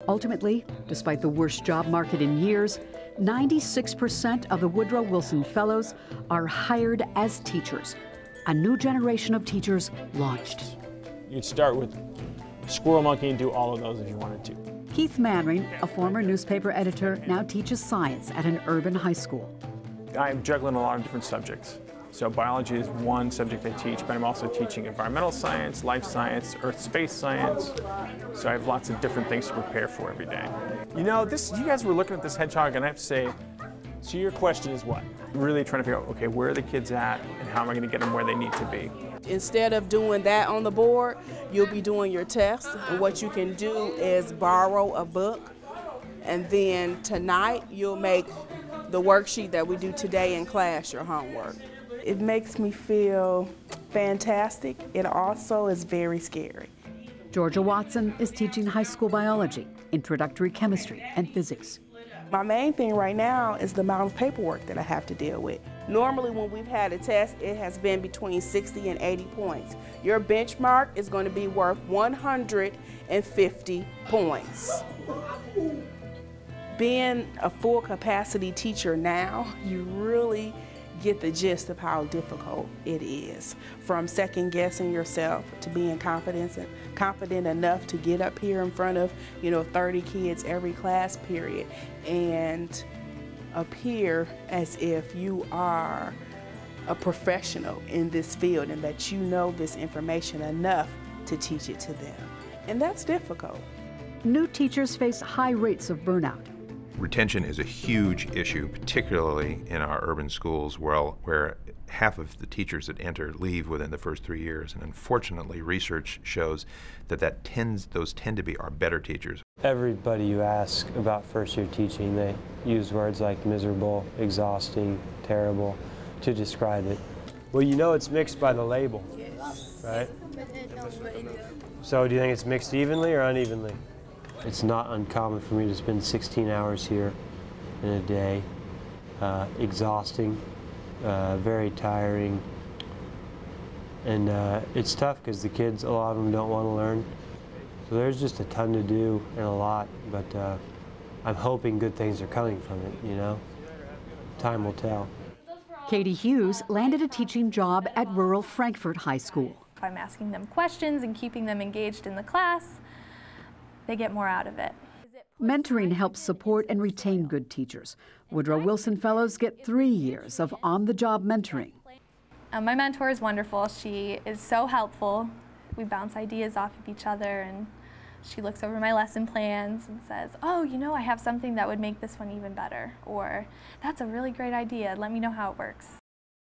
Ultimately, despite the worst job market in years, 96% of the Woodrow Wilson Fellows are hired as teachers. A new generation of teachers launched. You'd start with Squirrel Monkey and do all of those if you wanted to. Keith Manring, a former newspaper editor, now teaches science at an urban high school. I'm juggling a lot of different subjects. So biology is one subject I teach, but I'm also teaching environmental science, life science, earth-space science. So I have lots of different things to prepare for every day. You know, you guys were looking at this hedgehog, and I have to say, so your question is what? Really trying to figure out, okay, where are the kids at, and how am I going to get them where they need to be? Instead of doing that on the board, you'll be doing your test. And what you can do is borrow a book, and then tonight you'll make the worksheet that we do today in class your homework. It makes me feel fantastic. It also is very scary. Georgia Watson is teaching high school biology, introductory chemistry, and physics. My main thing right now is the amount of paperwork that I have to deal with. Normally when we've had a test, it has been between 60 and 80 points. Your benchmark is going to be worth 150 points. Being a full capacity teacher now, you really get the gist of how difficult it is. From second guessing yourself to being confident enough to get up here in front of 30 kids every class period and appear as if you are a professional in this field and that you know this information enough to teach it to them. And that's difficult. New teachers face high rates of burnout. Retention is a huge issue, particularly in our urban schools where half of the teachers that enter leave within the first 3 years. And unfortunately, research shows that those tend to be our better teachers. Everybody you ask about first-year teaching, they use words like miserable, exhausting, terrible to describe it. Well, you know it's mixed by the label, right? So do you think it's mixed evenly or unevenly? It's not uncommon for me to spend 16 hours here in a day, exhausting, very tiring, and it's tough because the kids, a lot of them don't want to learn. So there's just a ton to do and a lot, but I'm hoping good things are coming from it, Time will tell. Katie Hughes landed a teaching job at rural Frankfort High School. If I'm asking them questions and keeping them engaged in the class, they get more out of it. Mentoring helps support and retain good teachers. Woodrow Wilson Fellows get 3 years of on-the-job mentoring. My mentor is wonderful. She is so helpful. We bounce ideas off of each other, and she looks over my lesson plans and says, oh, I have something that would make this one even better, or that's a really great idea. Let me know how it works.